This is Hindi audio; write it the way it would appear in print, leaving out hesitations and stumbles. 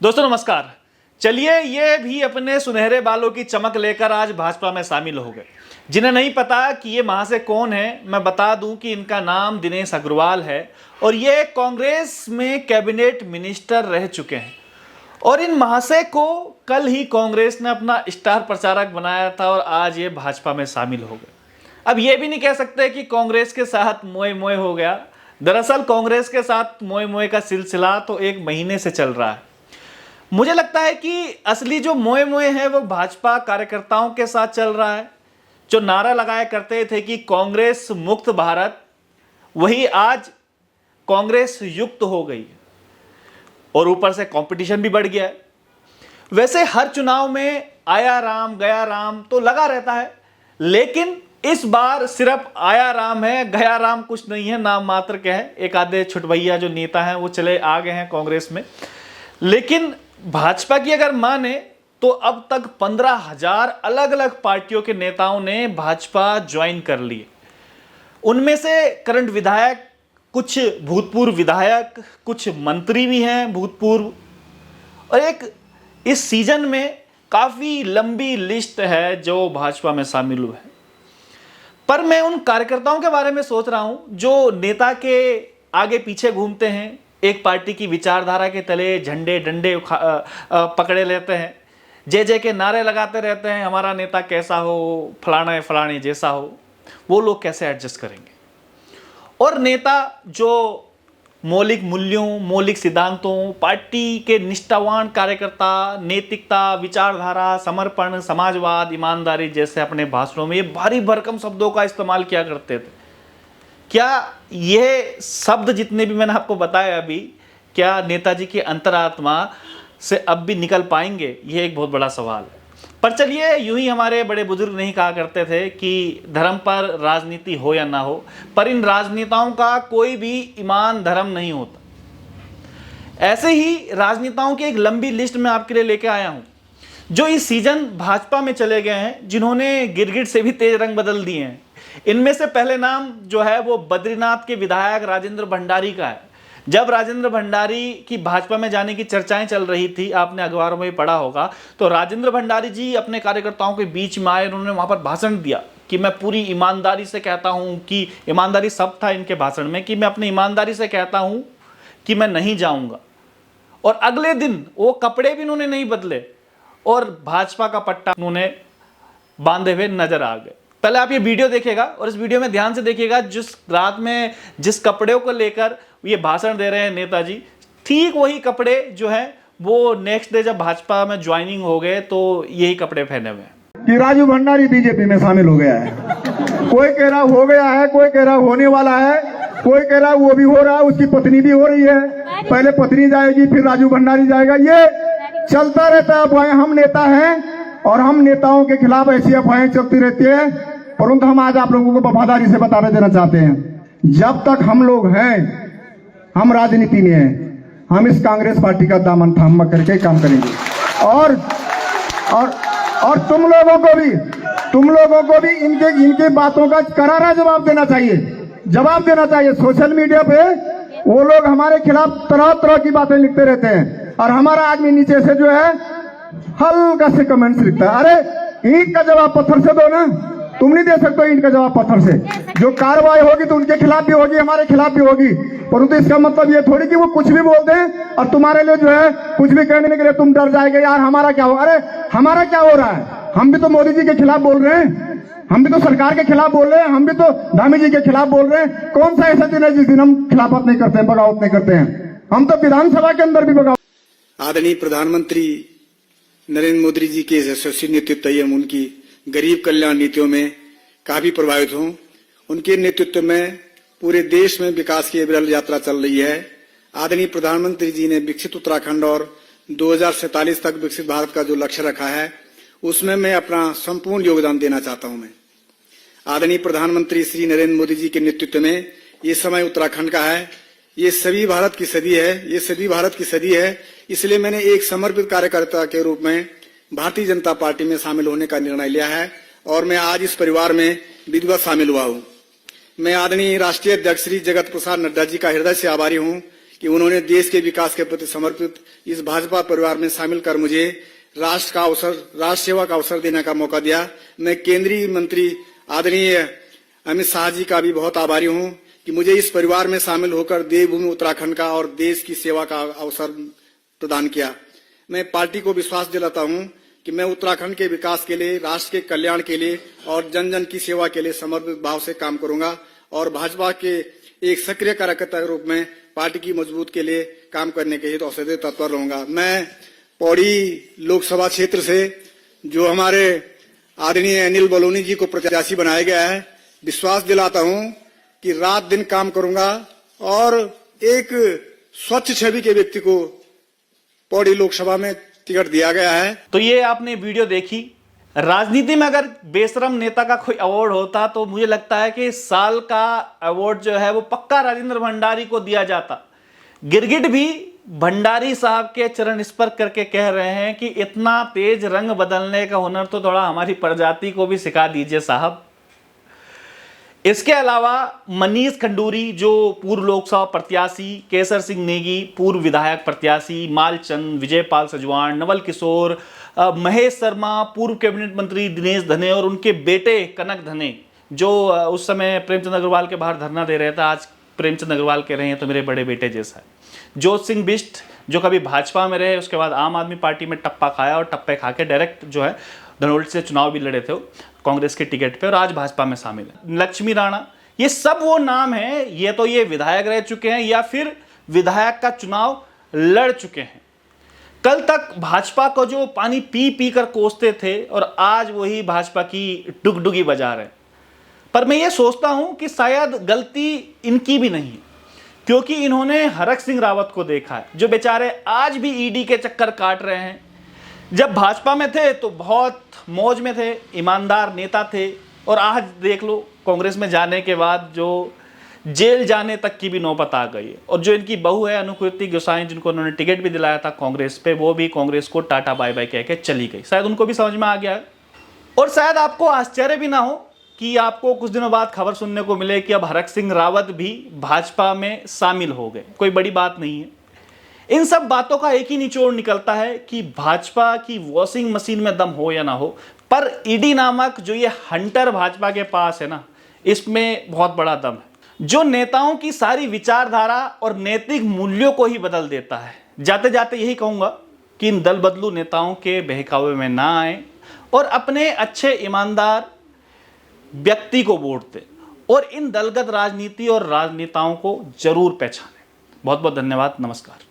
दोस्तों नमस्कार। चलिए ये भी अपने सुनहरे बालों की चमक लेकर आज भाजपा में शामिल हो गए। जिन्हें नहीं पता कि ये महाशय कौन है, मैं बता दूं कि इनका नाम दिनेश अग्रवाल है और ये कांग्रेस में कैबिनेट मिनिस्टर रह चुके हैं। और इन महाशय को कल ही कांग्रेस ने अपना स्टार प्रचारक बनाया था और आज ये भाजपा में शामिल हो गए। अब ये भी नहीं कह सकते कि कांग्रेस के साथ मोए मोए हो गया। दरअसल कांग्रेस के साथ मोए मोए का सिलसिला तो 1 महीने से चल रहा है। मुझे लगता है कि असली जो मोए मोए है वो भाजपा कार्यकर्ताओं के साथ चल रहा है, जो नारा लगाया करते थे कि कांग्रेस मुक्त भारत, वही आज कांग्रेस युक्त हो गई है और ऊपर से कंपटीशन भी बढ़ गया है। वैसे हर चुनाव में आया राम गया राम तो लगा रहता है, लेकिन इस बार सिर्फ आया राम है, गया राम कुछ नहीं है, नाम मात्र के हैं। एक आधे छुटभैया जो नेता हैं वो चले आ गए हैं कांग्रेस में, लेकिन भाजपा की अगर माने तो अब तक 15,000 अलग अलग पार्टियों के नेताओं ने भाजपा ज्वाइन कर लिए। उनमें से करंट विधायक, कुछ भूतपूर्व विधायक, कुछ मंत्री भी हैं भूतपूर्व, और एक इस सीजन में काफ़ी लंबी लिस्ट है जो भाजपा में शामिल हुए हैं। पर मैं उन कार्यकर्ताओं के बारे में सोच रहा हूं जो नेता के आगे पीछे घूमते हैं, एक पार्टी की विचारधारा के तले झंडे डंडे पकड़े लेते हैं, जय जय के नारे लगाते रहते हैं, हमारा नेता कैसा हो, फलाना फलाने जैसा हो। वो लोग कैसे एडजस्ट करेंगे? और नेता जो मौलिक मूल्यों, मौलिक सिद्धांतों, पार्टी के निष्ठावान कार्यकर्ता, नैतिकता, विचारधारा, समर्पण, समाजवाद, ईमानदारी जैसे अपने भाषणों में ये भारी भरकम शब्दों का इस्तेमाल किया करते थे, क्या ये शब्द जितने भी मैंने आपको बताया अभी, क्या नेताजी की अंतरात्मा से अब भी निकल पाएंगे? ये एक बहुत बड़ा सवाल है। पर चलिए, यूं ही हमारे बड़े बुजुर्ग नहीं कहा करते थे कि धर्म पर राजनीति हो या ना हो, पर इन राजनेताओं का कोई भी ईमान धर्म नहीं होता। ऐसे ही राजनेताओं की एक लंबी लिस्ट में आपके लिए लेके आया हूं जो इस सीजन भाजपा में चले गए हैं, जिन्होंने गिरगिट से भी तेज रंग बदल दिए हैं। इनमें से पहले नाम जो है वो बद्रीनाथ के विधायक राजेंद्र भंडारी का है। जब राजेंद्र भंडारी की भाजपा में जाने की चर्चाएं चल रही थी, आपने अखबारों में भी पढ़ा होगा, तो राजेंद्र भंडारी जी अपने कार्यकर्ताओं के बीच में आए, उन्होंने वहां पर भाषण दिया कि मैं पूरी ईमानदारी से कहता हूं कि, ईमानदारी शब्द था इनके भाषण में, कि मैं अपनी ईमानदारी से कहता हूं कि मैं नहीं जाऊंगा। और अगले दिन वो कपड़े भी उन्होंने नहीं बदले और भाजपा का पट्टा उन्होंने बांधे हुए नजर आ गए। पहले आप ये वीडियो देखिएगा और इस वीडियो में ध्यान से देखिएगा, जिस रात में जिस कपड़े को लेकर ये भाषण दे रहे हैं नेताजी, ठीक वही कपड़े जो है वो नेक्स्ट डे जब भाजपा में ज्वाइनिंग हो गए तो यही कपड़े पहने हुए हैं कि राजू भंडारी बीजेपी में शामिल हो गया है। कोई कह रहा हो गया है, कोई कह रहा होने वाला है, कोई कह रहा वो भी हो रहा है, उसकी पत्नी भी हो रही है। पहले पत्नी जाएगी फिर राजू भंडारी जाएगा, ये चलता रहता है। अफवाहें, हम नेता हैं और हम नेताओं के खिलाफ ऐसी अफवाहें चलती रहती है, परंतु हम आज आप लोगों को वफादारी से बता देना चाहते हैं, जब तक हम लोग हैं, हम राजनीति में हैं, हम इस कांग्रेस पार्टी का दामन थाम करके काम करेंगे। और तुम लोगों को भी इनके बातों का करारा जवाब देना चाहिए। सोशल मीडिया पे वो लोग हमारे खिलाफ तरह तरह की बातें लिखते रहते हैं और हमारा आदमी नीचे से जो है हल्का से कमेंट्स लिखता है। अरे ईंट का जवाब पत्थर से दो ना, तुम नहीं दे सकते ईंट का जवाब पत्थर से। जो कार्रवाई होगी तो उनके खिलाफ भी होगी, हमारे खिलाफ भी होगी, परंतु इसका मतलब ये थोड़ी कि वो कुछ भी बोलते हैं और तुम्हारे लिए जो है कुछ भी कहने के लिए तुम डर जाएंगे, यार हमारा क्या हो। अरे हमारा क्या हो रहा है? हम भी तो मोदी जी के खिलाफ बोल रहे हैं, हम भी तो सरकार के खिलाफ बोल रहे हैं, हम भी तो धामी जी के खिलाफ बोल रहे हैं। कौन सा ऐसा दिन है जिस दिन हम खिलाफत नहीं करते हैं, बगावत नहीं करते हैं? हम तो विधानसभा के अंदर भी बगावत। आदरणीय प्रधानमंत्री नरेंद्र मोदी जी के यशस्वी नेतृत्व एवं उनकी गरीब कल्याण नीतियों में काफी प्रभावित हूं। उनके नेतृत्व में पूरे देश में विकास की विरल यात्रा चल रही है। आदरणीय प्रधानमंत्री जी ने विकसित उत्तराखंड और 2047 तक विकसित भारत का जो लक्ष्य रखा है, उसमें मैं अपना संपूर्ण योगदान देना चाहता हूं। मैं आदरणीय प्रधानमंत्री श्री नरेंद्र मोदी जी के नेतृत्व में ये समय उत्तराखंड का है, ये सभी भारत की सदी है, इसलिए मैंने एक समर्पित कार्यकर्ता के रूप में भारतीय जनता पार्टी में शामिल होने का निर्णय लिया है और मैं आज इस परिवार में विधिवत शामिल हुआ हूं। मैं आदरणीय राष्ट्रीय अध्यक्ष श्री जगत प्रसाद नड्डा जी का हृदय से आभारी हूं कि उन्होंने देश के विकास के प्रति समर्पित इस भाजपा परिवार में शामिल कर मुझे राष्ट्र सेवा का अवसर देने का मौका दिया। मैं केंद्रीय मंत्री आदरणीय अमित शाह जी का भी बहुत आभारी हूं कि मुझे इस परिवार में शामिल होकर देवभूमि उत्तराखंड का और देश की सेवा का अवसर प्रदान किया। मैं पार्टी को विश्वास दिलाता हूं कि मैं उत्तराखंड के विकास के लिए, राष्ट्र के कल्याण के लिए और जन जन की सेवा के लिए समर्पित भाव से काम करूंगा और भाजपा के एक सक्रिय कार्यकर्ता के रूप में पार्टी की मजबूत के लिए काम करने के हित अवसर तत्पर रहूंगा। मैं पौड़ी लोकसभा क्षेत्र से जो हमारे आदरणीय अनिल बलूनी जी को प्रत्याशी बनाया गया है, विश्वास दिलाता हूं कि रात दिन काम करूंगा और एक स्वच्छ छवि के व्यक्ति को पौड़ी लोकसभा में टिकट दिया गया है। तो ये आपने वीडियो देखी। राजनीति में अगर बेशरम नेता का कोई अवार्ड होता तो मुझे लगता है कि इस साल का अवार्ड जो है वो पक्का राजेंद्र भंडारी को दिया जाता। गिरगिट भी भंडारी साहब के चरण स्पर्श करके कह रहे हैं कि इतना तेज रंग बदलने का हुनर तो थोड़ा हमारी प्रजाति को भी सिखा दीजिए साहब। इसके अलावा मनीष खंडूरी जो पूर्व लोकसभा प्रत्याशी, केसर सिंह नेगी पूर्व विधायक प्रत्याशी, मालचंद, विजयपाल सजवाण, नवल किशोर, महेश शर्मा पूर्व कैबिनेट मंत्री, दिनेश धने और उनके बेटे कनक धने जो उस समय प्रेमचंद अग्रवाल के बाहर धरना दे रहे थे, आज प्रेमचंद अग्रवाल कह रहे हैं तो मेरे बड़े बेटे जैसा है। जोत सिंह बिष्ट जो कभी भाजपा में रहे, उसके बाद आम आदमी पार्टी में टप्पा खाया और टप्पे खा के डायरेक्ट जो है धनोल्टी से चुनाव भी लड़े थे कांग्रेस के टिकट पे और आज भाजपा में शामिल है। लक्ष्मी राणा, ये सब वो नाम हैं, ये तो ये विधायक रह चुके हैं या फिर विधायक का चुनाव लड़ चुके हैं। कल तक भाजपा को जो पानी पी पी कर कोसते थे और आज वही भाजपा की डुगडुगी बजा रहे हैं। पर मैं ये सोचता हूं कि शायद गलती इनकी भी नहीं है, क्योंकि इन्होंने हरक सिंह रावत को देखा है जो बेचारे आज भी ईडी के चक्कर काट रहे हैं। जब भाजपा में थे तो बहुत मौज में थे, ईमानदार नेता थे और आज देख लो कांग्रेस में जाने के बाद जो जेल जाने तक की भी नौबत आ गई है। और जो इनकी बहू है अनुकृति गोसाई, जिनको उन्होंने टिकट भी दिलाया था कांग्रेस पे, वो भी कांग्रेस को टाटा बाय बाय कह के चली गई। शायद उनको भी समझ में आ गया है और शायद आपको आश्चर्य भी ना हो कि आपको कुछ दिनों बाद खबर सुनने को मिले कि अब हरक सिंह रावत भी भाजपा में शामिल हो गए। कोई बड़ी बात नहीं है। इन सब बातों का एक ही निचोड़ निकलता है कि भाजपा की वॉशिंग मशीन में दम हो या ना हो, पर ईडी नामक जो ये हंटर भाजपा के पास है ना, इसमें बहुत बड़ा दम है जो नेताओं की सारी विचारधारा और नैतिक मूल्यों को ही बदल देता है। जाते जाते यही कहूंगा कि इन दल बदलू नेताओं के बहकावे में ना आए और अपने अच्छे ईमानदार व्यक्ति को वोट दें और इन दलगत राजनीति और राजनेताओं को जरूर पहचानें। बहुत बहुत धन्यवाद। नमस्कार।